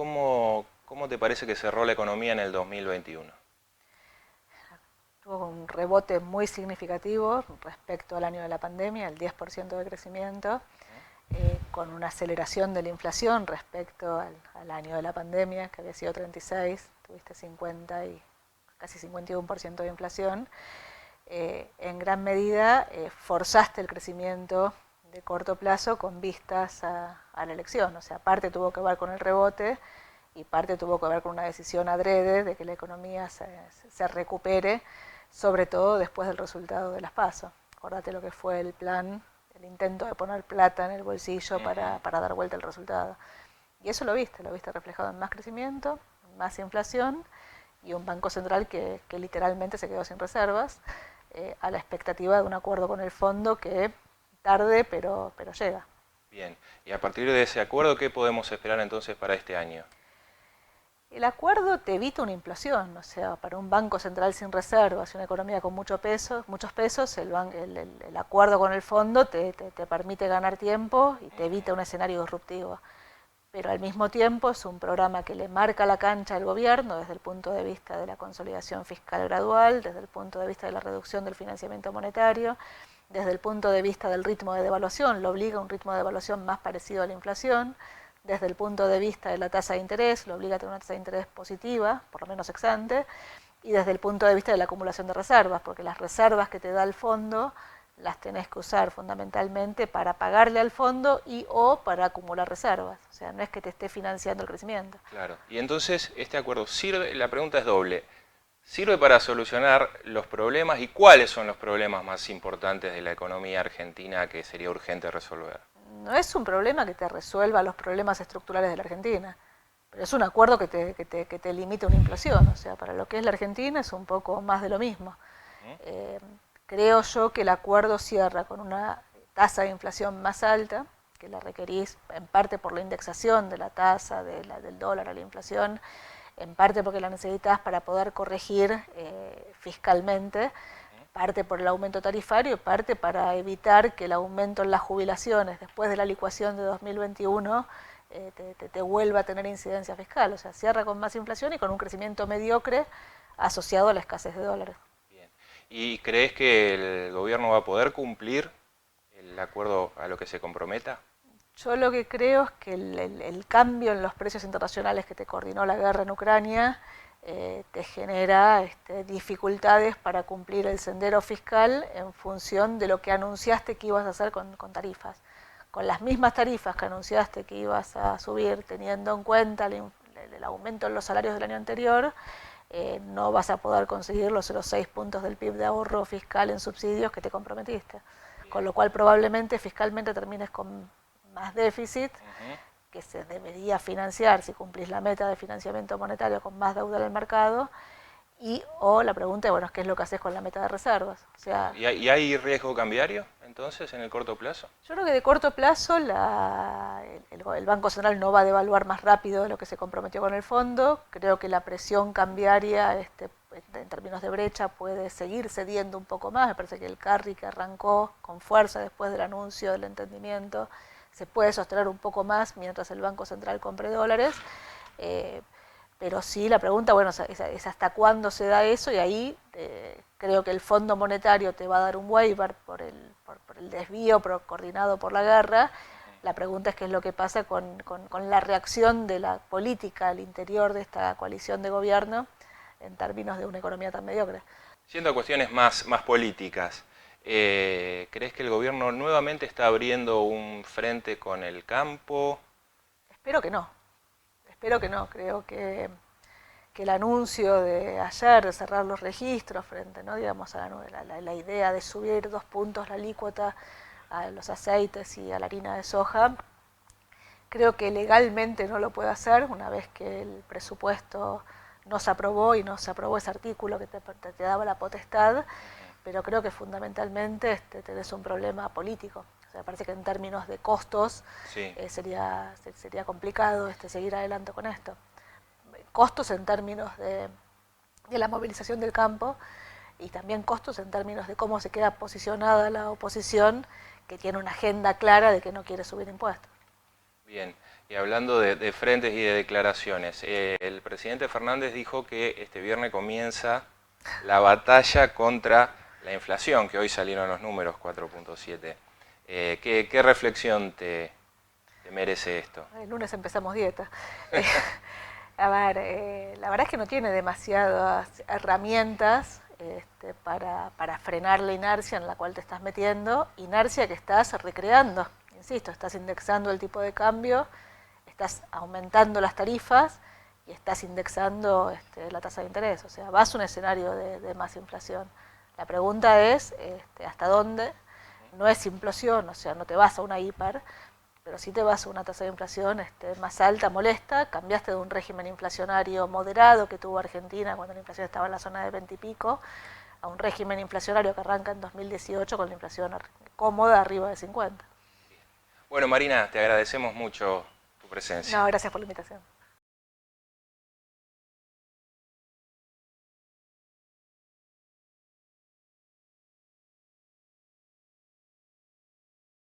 ¿cómo te parece que cerró la economía en el 2021? Tuvo un rebote muy significativo respecto al año de la pandemia, el 10% de crecimiento, con una aceleración de la inflación respecto al año de la pandemia, que había sido 36, tuviste 50 y casi 51% de inflación. En gran medida forzaste el crecimiento de corto plazo con vistas a la elección. O sea, parte tuvo que ver con el rebote y parte tuvo que ver con una decisión adrede de que la economía se recupere, sobre todo después del resultado de las PASO. Acordate lo que fue el plan, el intento de poner plata en el bolsillo para dar vuelta al resultado. Y eso lo viste reflejado en más crecimiento, más inflación y un Banco Central que literalmente se quedó sin reservas, a la expectativa de un acuerdo con el fondo que tarde pero llega. Bien, y a partir de ese acuerdo, ¿qué podemos esperar entonces para este año? El acuerdo te evita una implosión, o sea, para un banco central sin reservas y una economía con muchos pesos, el acuerdo con el fondo te permite ganar tiempo y te evita un escenario disruptivo. Pero al mismo tiempo es un programa que le marca la cancha al gobierno desde el punto de vista de la consolidación fiscal gradual, desde el punto de vista de la reducción del financiamiento monetario, desde el punto de vista del ritmo de devaluación, lo obliga a un ritmo de devaluación más parecido a la inflación, desde el punto de vista de la tasa de interés, lo obliga a tener una tasa de interés positiva, por lo menos ex ante, y desde el punto de vista de la acumulación de reservas, porque las reservas que te da el fondo las tenés que usar fundamentalmente para pagarle al fondo y o para acumular reservas. O sea, no es que te esté financiando el crecimiento. Claro, y entonces este acuerdo sirve, la pregunta es doble, ¿sirve para solucionar los problemas y cuáles son los problemas más importantes de la economía argentina que sería urgente resolver? No es un problema que te resuelva los problemas estructurales de la Argentina, pero es un acuerdo que te limita una inflación. O sea, para lo que es la Argentina es un poco más de lo mismo. Eh, Creo yo que el acuerdo cierra con una tasa de inflación más alta, que la requerís en parte por la indexación de la tasa del dólar a la inflación, en parte porque la necesitas para poder corregir fiscalmente, parte por el aumento tarifario y parte para evitar que el aumento en las jubilaciones después de la licuación de 2021 te vuelva a tener incidencia fiscal. O sea, cierra con más inflación y con un crecimiento mediocre asociado a la escasez de dólares. Bien. ¿Y crees que el gobierno va a poder cumplir el acuerdo a lo que se comprometa? Yo lo que creo es que el cambio en los precios internacionales que te coordinó la guerra en Ucrania te genera dificultades para cumplir el sendero fiscal en función de lo que anunciaste que ibas a hacer con tarifas. Con las mismas tarifas que anunciaste que ibas a subir, teniendo en cuenta el aumento en los salarios del año anterior, no vas a poder conseguir los 0,6 puntos del PIB de ahorro fiscal en subsidios que te comprometiste. Con lo cual probablemente fiscalmente termines con más déficit que se debería financiar si cumplís la meta de financiamiento monetario con más deuda en el mercado, y o la pregunta es, bueno, ¿qué es lo que haces con la meta de reservas? O sea, ¿Y hay riesgo cambiario entonces en el corto plazo? yo creo que de corto plazo el Banco Central no va a devaluar más rápido de lo que se comprometió con el fondo. Creo que la presión cambiaria en términos de brecha puede seguir cediendo un poco más. Me parece que el carry que arrancó con fuerza después del anuncio del entendimiento se puede sostener un poco más mientras el Banco Central compre dólares. Eh, pero sí, la pregunta, bueno, es hasta cuándo se da eso, y ahí creo que el Fondo Monetario te va a dar un waiver por el desvío coordinado por la guerra. La pregunta es qué es lo que pasa con la reacción de la política al interior de esta coalición de gobierno en términos de una economía tan mediocre. Siendo cuestiones más políticas, ¿crees que el gobierno nuevamente está abriendo un frente con el campo? Espero que no, espero que no, creo que el anuncio de ayer de cerrar los registros frente, ¿no? Digamos, a la idea de subir 2 puntos la alícuota a los aceites y a la harina de soja, creo que legalmente no lo puede hacer una vez que el presupuesto no se aprobó y no se aprobó ese artículo que te daba la potestad, pero creo que fundamentalmente tenés un problema político. O sea, parece que en términos de costos Sí. sería complicado seguir adelante con esto. Costos en términos de la movilización del campo y también costos en términos de cómo se queda posicionada la oposición, que tiene una agenda clara de que no quiere subir impuestos. Bien. Y hablando de frentes y de declaraciones, el presidente Fernández dijo que este viernes comienza la batalla contra la inflación, que hoy salieron los números 4.7. ¿Qué reflexión te merece esto? El lunes empezamos dieta. A ver, la verdad es que no tiene demasiadas herramientas para frenar la inercia en la cual te estás metiendo, inercia que estás recreando. Insisto, estás indexando el tipo de cambio, estás aumentando las tarifas y estás indexando la tasa de interés. O sea, vas a un escenario de más inflación. La pregunta es hasta dónde. No es implosión, o sea, no te vas a una hiper, pero sí te vas a una tasa de inflación más alta, molesta. Cambiaste de un régimen inflacionario moderado que tuvo Argentina cuando la inflación estaba en la zona de 20 y pico, a un régimen inflacionario que arranca en 2018 con la inflación cómoda arriba de 50. Bueno, Marina, te agradecemos mucho tu presencia. No, gracias por la invitación.